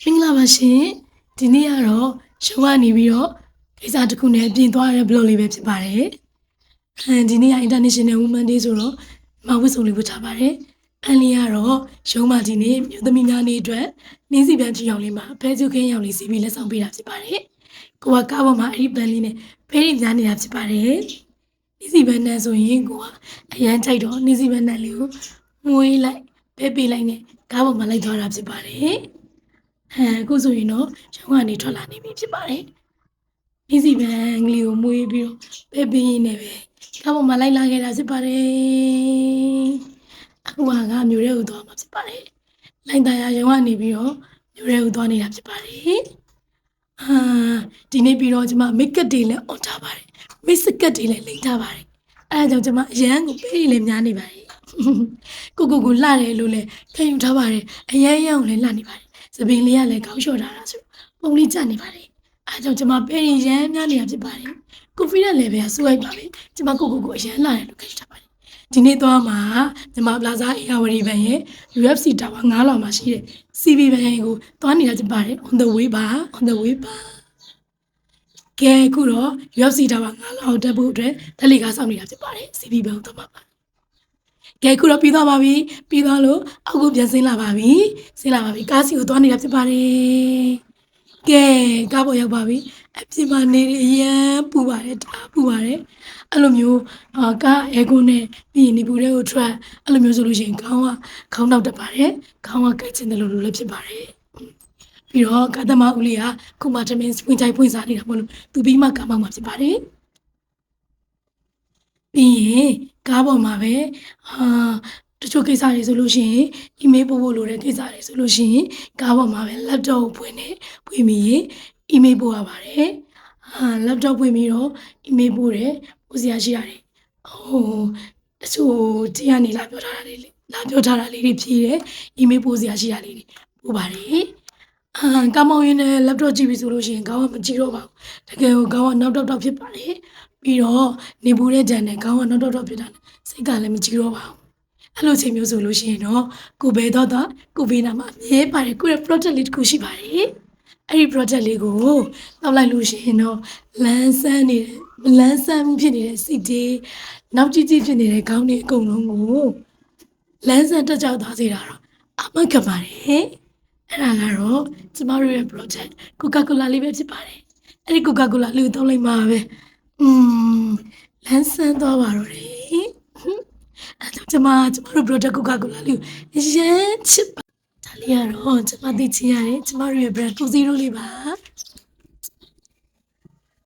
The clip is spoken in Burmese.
မင်္ဂလာပါရှင်ဒီနေ့ကတော့ရုံးကနေပြီးတော့ကိစ္စတစ်ခုနဲ့ပြင်သွားတဲ့ blog လေးပဲဖြစ်ပါတယ်ဒီနေ့က International Women Day ဆိုတော့မဝတ်စုံလေးဝတ်ထားပါတယ်အန်လီကတော့ရုံးမှာဒီနေ့မြို့သမီးများနေ့အတွက်နှင်းစီပန်းချီအောင်လေးမှာဖဲကျုခင်းရောင်လေးစီပြီးလက်ဆောင်ပေးတာဖြစ်ပါတယ်ကိုကကားပေါ်မှာအဲ့ဒီပန်းလေးနဲ့ဖဲရည်များနေတာဖြစ်ပါတယ်နှင်းစီပန်းနဲ့ဆိုရင်ကိုကအရန်ကြိုက်တော့နှင်းစီပန်းနဲ့လေးကိုမွေးလိုက်ပဲပေးလိုက်နဲ့ကားပေါ်မှာလိုက်သွားတာဖြစ်ပါတယ်အခုဆိုရင်တော့ရုံးကနေထွက်လာနေပြီဖြစ်ပါတယ်။ဒီစီပန်းကလေးကိုမွေးပြီးတော့ပဲပေးရင်းနဲ့ပဲကားပေါ်မှာလိုက်လာခဲ့တာဖြစ်ပါတယ်။အခုကမြို့ထဲကိုသွားမှာဖြစ်ပါတယ်။လိုင်းသားရရုံးကနေပြီးတော့မြို့ထဲကိုသွားနေတာဖြစ်ပါတယ်။ဒီနေ့ပြီးတော့ကျွန်မမိတ်ကပ်တွေလည်းអော်ထားပါတယ်။မိတ်စကပ်တွေလည်းလိမ့်ထားပါတယ်။အဲဒါကြောင့်ကျွန်မအရန်ကိုပေးလည်းများနေပါတယ်။ကိုလှတယ်လို့လည်းခံယူထားပါတယ်။အရန်ကိုလည်းလှနေပါတယ်။စပင်းလေးကလည်းခေါင်းလျှော့ထားတာဆိုပုံလေးကျနေပါတယ်အဲကြောင့်ကျွန်မပဲရင်ရမ်းများနေတာဖြစ်ပါတယ်ကိုဖီတဲ့ level ကစိုးရိုက်ပါပဲကျွန်မကိုအရန်လာတယ်လို့ခံထားပါတယ်ဒီနေ့သွားမှာကျွန်မ Plaza Airway ဘန်ရဲ့ UFC Tower 9 လောက်မှာရှိတဲ့ CB ဘန်ကိုသွားနေတာဖြစ်ပါတယ် on the way ပါကဲအခုတော့ UFC Tower 9 လောက်တက်ဖို့အတွက်တက်လီကားစောင့်နေတာဖြစ်ပါတယ် CB ဘန်ကိုသွားမှာပါကဲခုတော့ပြီးသွားပါပြီပြီးသွားလို့အောက်ကိုပြန်ဆင်းလာပါပြီကားစီကိုသွားနေတာဖြစ်ပါတယ်ကဲကားပေါ်ရောက်ပါပြီအပြင်မှာနေရရန်ပူပါတယ်တအားပူပါတယ်အဲ့လိုမျိုးကားအဲကွန်းနဲ့ပြီးရင်နေပူတဲ့ကိုထွက်အဲ့လိုမျိုးဆိုလို့ရှိရင်ခေါင်းနောက်တက်ပါတယ်ခေါင်းကကြိုက်ချင်တယ်လို့လည်းဖြစ်ပါတယ်ပြီးတော့ကားသမားဦးလေးကခုမှထမင်းဝင်ချိုင်ဖွင့်စားနေတာမဟုတ်လို့သူပြီးမှကားမောက်မှာဖြစ်ပါတယ်ပြီးရင်ကားပေါ်မှာပဲတချို့ကိစ္စတွေဆိုလို့ရှိရင် email ပို့ဖို့လိုတဲ့ကိစ္စတွေဆိုလို့ရှိရင်ကားပေါ်မှာပဲ laptop ကိုဖွင့်ပြီးရင် email ပို့ရပါတယ်laptop ဖွင့်ပြီးတော့ email ပို့စရာရှိရတယ်တချို့ဒီကနေလာပြောထားတာလေးတွေဖြည့်တယ် email ပို့စရာရှိတာလေးတွေပို့ပါတယ်ကားမောင်းရင်းနဲ့ laptop ကြည့်ပြီဆိုလို့ရှိရင်ခေါင်းကမကြည့်တော့ပါဘူးတကယ်ကိုခေါင်းကနောက်တောက်ဖြစ်ပါတယ်ပြီးတော့နေပူတဲ့ကြံနဲ့ခေါင်းကနောက်တောက်ဖြစ်တာစိတ်ကလည်းမကြည့်တော့ပါဘူးအဲ့လိုချိန်မျိုးဆိုလို့ရှိရင်တော့ကိုဘဲတော့ကိုဘေးနာမှာအမြဲပါတယ်ကိုရဲ့ project လေးတစ်ခုရှိပါတယ်အဲ့ဒီ project လေးကိုတောက်လိုက်လို့ရှိရင်တော့လန်းဆန်းဖြစ်နေတဲ့စိတ်တွေနောက်ကြီးဖြစ်နေတဲ့ခေါင်းတွေအကုန်လုံးကိုလန်းဆန်းတက်ကြောက်သွားစေတာတော့အမှန်ကပါတယ်အဲ့ဒါကတော့ကျမတို့ရဲ့ project Coca-Cola လေးပဲဖြစ်ပါတယ်အဲ့ဒီ Coca-Cola လေးကိုတောက်လိုက်မှာပဲလန်းဆန်းသွားပါတော့တယ်အဲ့တော့ကျမတို့ product Coca-Cola လေးကိုရမ်းချစ်ပါဒါလေးကတော့ကျမသိချင်ရတယ်ကျမတို့ရဲ့ brand 20လေးပါ